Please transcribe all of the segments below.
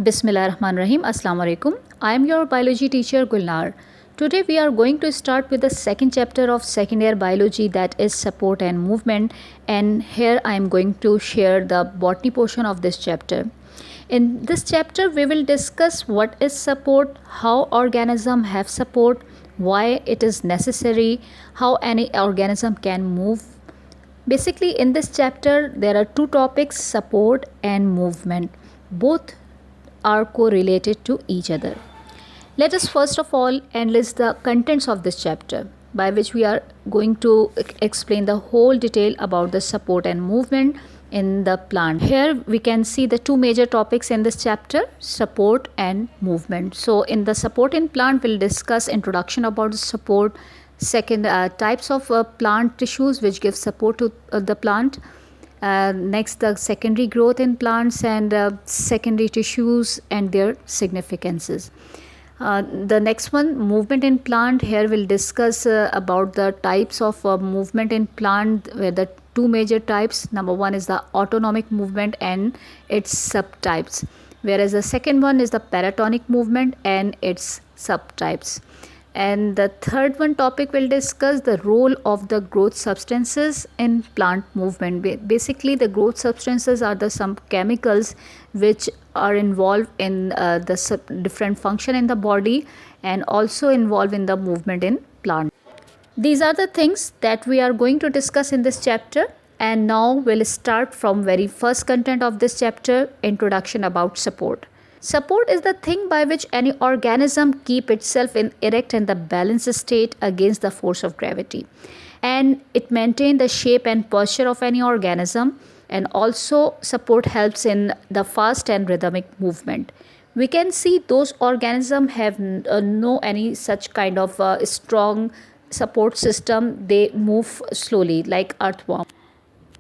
Bismillahirrahmanirrahim. Assalamu alaikum. I am your biology teacher Gulnar. Today we are going to start with the second chapter of second year biology, that is support and movement, and here I am going to share the botany portion of this chapter. In this chapter we will discuss what is support, how organisms have support, why it is necessary, how any organism can move. Basically, in this chapter, there are two topics, support and movement. Both are correlated to each other. Let us first of all enlist the contents of this chapter, by which we are going to explain the whole detail about the support and movement in the plant. Here we can see the two major topics in this chapter, support and movement. So in the support in plant, we'll discuss introduction about the support, second types of plant tissues which give support to the plant, next the secondary growth in plants and secondary tissues and their significances. The next one, movement in plant. Here we'll discuss about the types of movement in plant, where the two major types. Number one is the autonomic movement and its subtypes, whereas the second one is the paratonic movement and its subtypes. And the third one topic will discuss the role of the growth substances in plant movement. Basically, the growth substances are the some chemicals which are involved in the different function in the body and also involved in the movement in plant. These are the things that we are going to discuss in this chapter. And now we'll start from very first content of this chapter, introduction about support. Support is the thing by which any organism keep itself in erect and the balanced state against the force of gravity, and it maintain the shape and posture of any organism, and also support helps in the fast and rhythmic movement. We can see those organisms have no any such kind of strong support system. They move slowly like earthworm.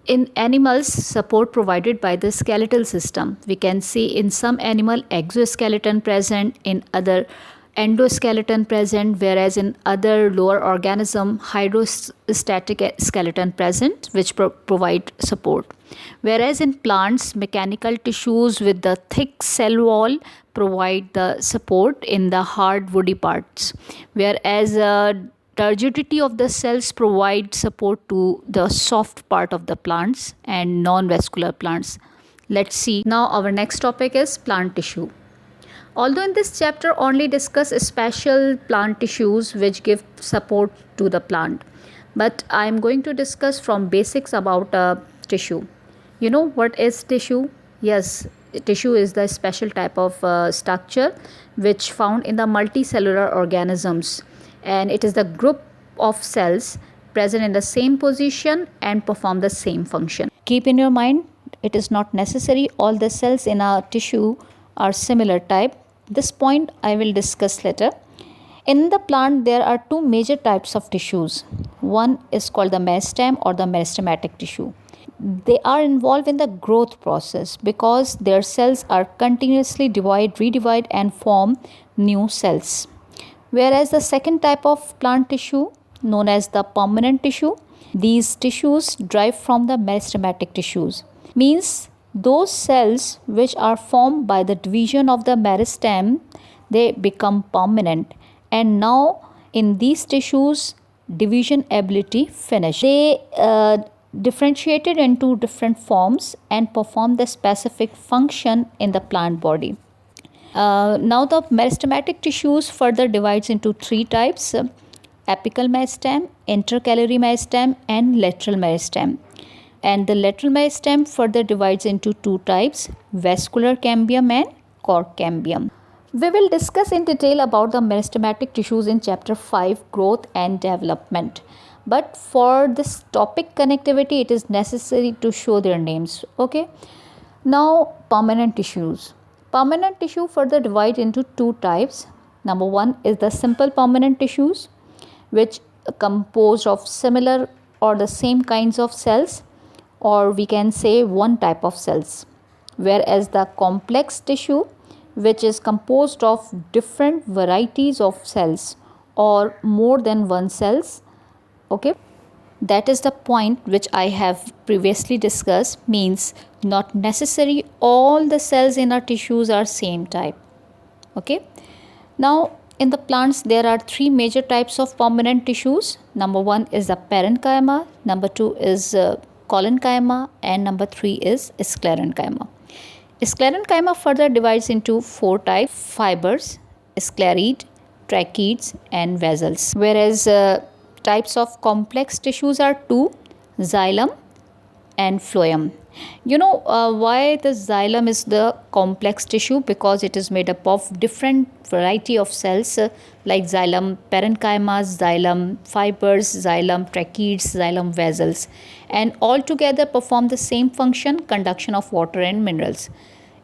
In animals, support provided by the skeletal system. We can see in some animal exoskeleton present, in other endoskeleton present, whereas in other lower organism hydrostatic skeleton present, which provide support. Whereas in plants, mechanical tissues with the thick cell wall provide the support in the hard woody parts, whereas turgidity of the cells provide support to the soft part of the plants and non-vascular plants. Let's see. Now our next topic is plant tissue. Although in this chapter only discuss special plant tissues which give support to the plant, but I am going to discuss from basics about tissue. You know what is tissue? Yes, tissue is the special type of structure which found in the multicellular organisms, and it is the group of cells present in the same position and perform the same function. Keep in your mind, it is not necessary all the cells in our tissue are similar type. This point I will discuss later. In the plant, there are two major types of tissues. One is called the meristem or the meristematic tissue. They are involved in the growth process because their cells are continuously divide, redivide and form new cells. Whereas the second type of plant tissue, known as the permanent tissue, these tissues derive from the meristematic tissues. Means those cells which are formed by the division of the meristem, they become permanent. And now in these tissues, division ability finished. They differentiated into different forms and perform the specific function in the plant body. Now the meristematic tissues further divides into three types: apical meristem, intercalary meristem and lateral meristem. And the lateral meristem further divides into two types: vascular cambium and cork cambium. We will discuss in detail about the meristematic tissues in chapter 5, growth and development. But for this topic connectivity, it is necessary to show their names. Okay. Now permanent tissues. Permanent tissue further divide into two types. Number one is the simple permanent tissues, which are composed of similar or the same kinds of cells, or we can say one type of cells. Whereas the complex tissue, which is composed of different varieties of cells or more than one cells. Okay. That is the point which I have previously discussed, means not necessary all the cells in our tissues are same type. Okay. Now in the plants there are three major types of permanent tissues. Number one is the parenchyma, number two is collenchyma, and number three is sclerenchyma. Sclerenchyma further divides into four types: fibers, sclereid, tracheids, and vessels. Whereas types of complex tissues are two: xylem and phloem. You know why the xylem is the complex tissue? Because it is made up of different variety of cells like xylem parenchyma, xylem fibers, xylem tracheids, xylem vessels, and all together perform the same function, conduction of water and minerals.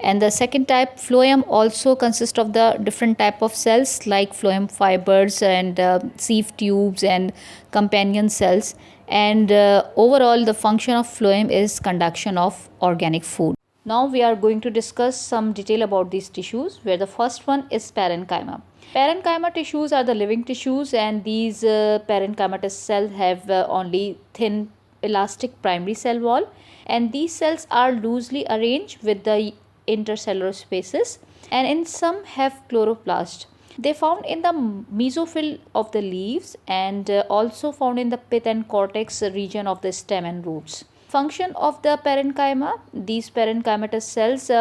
And the second type, phloem, also consists of the different type of cells like phloem fibers and sieve tubes and companion cells. And overall the function of phloem is conduction of organic food. Now we are going to discuss some detail about these tissues, where the first one is parenchyma. Parenchyma tissues are the living tissues, and these parenchymatous cells have only thin elastic primary cell wall, and these cells are loosely arranged with the intercellular spaces, and in some have chloroplast. They found in the mesophyll of the leaves, and also found in the pith and cortex region of the stem and roots. Function of the parenchyma: these parenchymatous cells,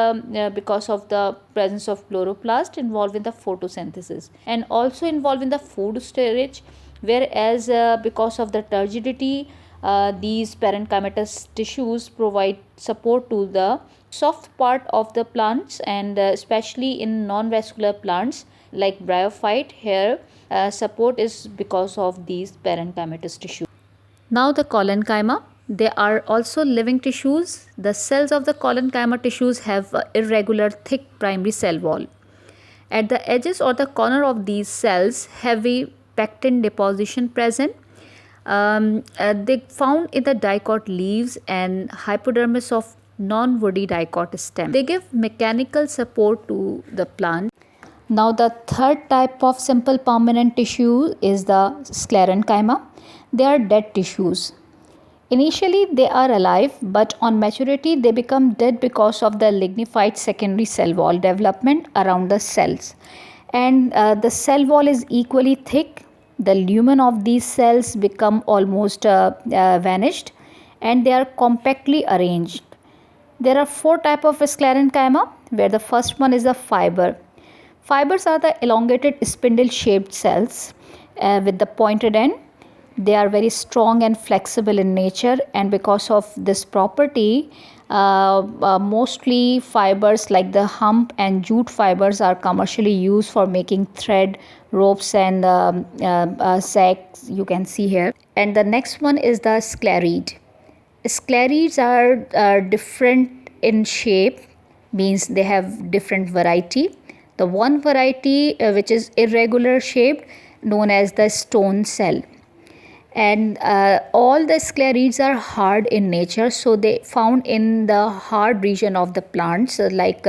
because of the presence of chloroplast, involved in the photosynthesis and also involved in the food storage, whereas because of the turgidity, these parenchymatous tissues provide support to the soft part of the plants, and especially in non-vascular plants like bryophyte. Here support is because of these parenchymatous tissues. Now the collenchyma, they are also living tissues. The cells of the collenchyma tissues have irregular thick primary cell wall. At the edges or the corner of these cells, heavy pectin deposition present. They found in the dicot leaves and hypodermis of non-woody dicot stem. They give mechanical support to the plant. Now the third type of simple permanent tissue is the sclerenchyma. They are dead tissues. Initially they are alive, but on maturity they become dead because of the lignified secondary cell wall development around the cells. And the cell wall is equally thick. The lumen of these cells become almost vanished, and they are compactly arranged. There are four types of sclerenchyma, where the first one is the fiber. Fibers are the elongated spindle shaped cells with the pointed end. They are very strong and flexible in nature, and because of this property, mostly fibers like the hump and jute fibers are commercially used for making thread, ropes, and sacks, you can see here. And the next one is the sclereid. Sclereids are different in shape, means they have different variety. The one variety which is irregular shaped, known as the stone cell. And all the sclereids are hard in nature, so they found in the hard region of the plants like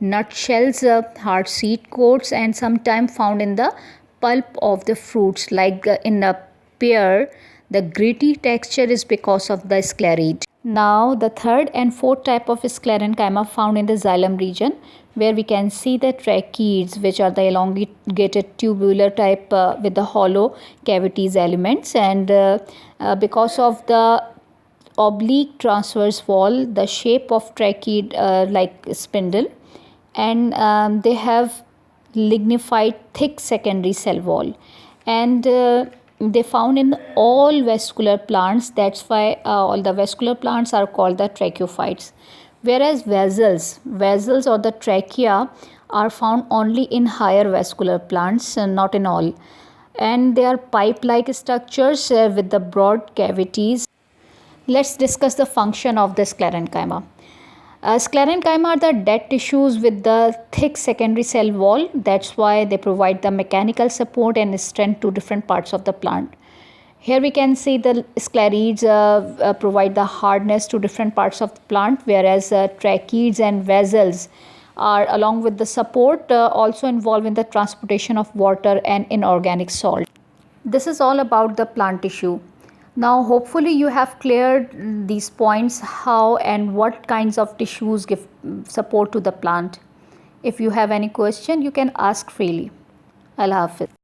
nutshells, hard seed coats, and sometimes found in the pulp of the fruits like in a pear. The gritty texture is because of the sclereid. Now the third and fourth type of sclerenchyma found in the xylem region, where we can see the tracheids, which are the elongated tubular type with the hollow cavities elements, and because of the oblique transverse wall, the shape of tracheid like spindle, and they have lignified thick secondary cell wall, and they found in all vascular plants. That's why all the vascular plants are called the tracheophytes. Whereas vessels or the trachea are found only in higher vascular plants, not in all. And they are pipe-like structures with the broad cavities. Let's discuss the function of the sclerenchyma. Sclerenchyma are the dead tissues with the thick secondary cell wall. That's why they provide the mechanical support and strength to different parts of the plant. Here we can see the sclereids provide the hardness to different parts of the plant, whereas tracheids and vessels are, along with the support, also involved in the transportation of water and inorganic salt. This is all about the plant tissue. Now hopefully you have cleared these points, how and what kinds of tissues give support to the plant. If you have any question, you can ask freely. Allah Hafiz.